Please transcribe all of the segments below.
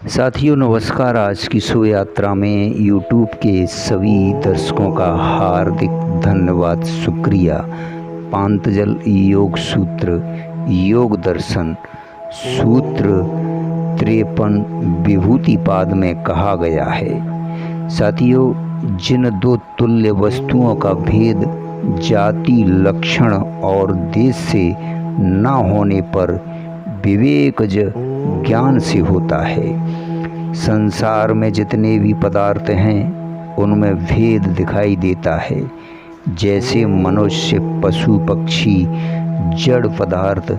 साथियों नमस्कार। आज की शुभ यात्रा में यूट्यूब के सभी दर्शकों का हार्दिक धन्यवाद, शुक्रिया। पांतजल योग सूत्र योग दर्शन सूत्र 53 विभूति पाद में कहा गया है। साथियों, जिन दो तुल्य वस्तुओं का भेद जाति, लक्षण और देश से न होने पर विवेकज ज्ञान से होता है। संसार में जितने भी पदार्थ हैं उनमें भेद दिखाई देता है। जैसे मनुष्य, पशु, पक्षी, जड़ पदार्थ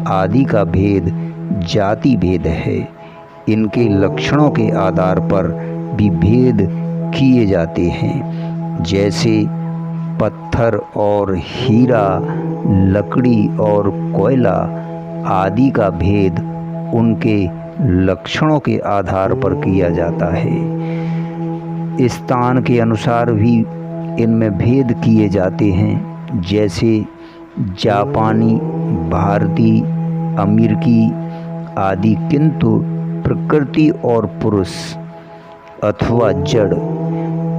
आदि का भेद जाति भेद है। इनके लक्षणों के आधार पर भी भेद किए जाते हैं। जैसे पत्थर और हीरा, लकड़ी और कोयला आदि का भेद उनके लक्षणों के आधार पर किया जाता है। स्थान के अनुसार भी इनमें भेद किए जाते हैं। जैसे जापानी, भारतीय, अमेरिकी आदि। किंतु प्रकृति और पुरुष अथवा जड़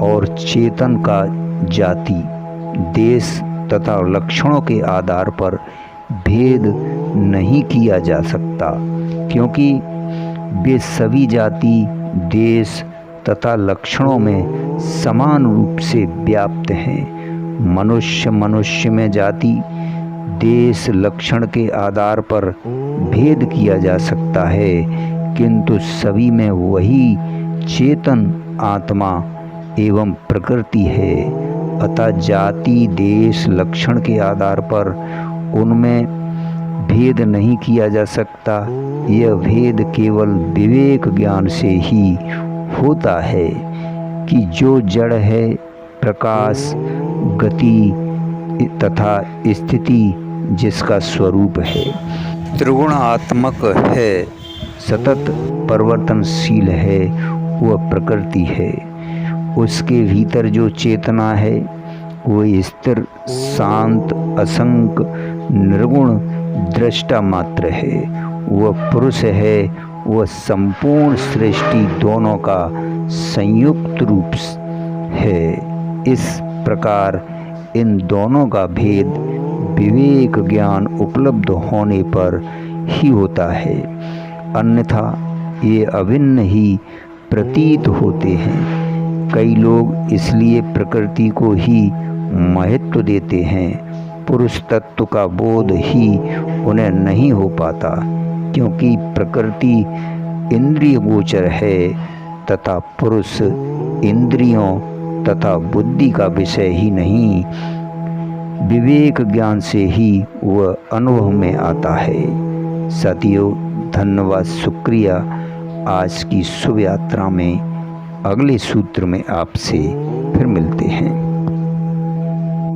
और चेतन का जाति, देश तथा लक्षणों के आधार पर भेद नहीं किया जा सकता, क्योंकि वे सभी जाति, देश तथा लक्षणों में समान रूप से व्याप्त हैं। मनुष्य में जाति, देश, लक्षण के आधार पर भेद किया जा सकता है, किंतु सभी में वही चेतन आत्मा एवं प्रकृति है। अतः जाति, देश, लक्षण के आधार पर उनमें भेद नहीं किया जा सकता। यह भेद केवल विवेक ज्ञान से ही होता है कि जो जड़ है, प्रकाश, गति तथा स्थिति जिसका स्वरूप है, त्रिगुणात्मक है, सतत परिवर्तनशील है, वह प्रकृति है। उसके भीतर जो चेतना है वह स्थिर, शांत, असंग, निर्गुण दृष्टा मात्र है। वह पुरुष है। वह संपूर्ण सृष्टि दोनों का संयुक्त रूप है। इस प्रकार इन दोनों का भेद विवेक ज्ञान उपलब्ध होने पर ही होता है, अन्यथा ये अभिन्न ही प्रतीत होते हैं। कई लोग इसलिए प्रकृति को ही महत्व देते हैं। पुरुष तत्व का बोध ही उन्हें नहीं हो पाता, क्योंकि प्रकृति इंद्रिय गोचर है तथा पुरुष इंद्रियों तथा बुद्धि का विषय ही नहीं, विवेक ज्ञान से ही वह अनुभव में आता है। साथियों धन्यवाद, शुक्रिया। आज की शुभ यात्रा में अगले सूत्र में आपसे फिर मिलते हैं।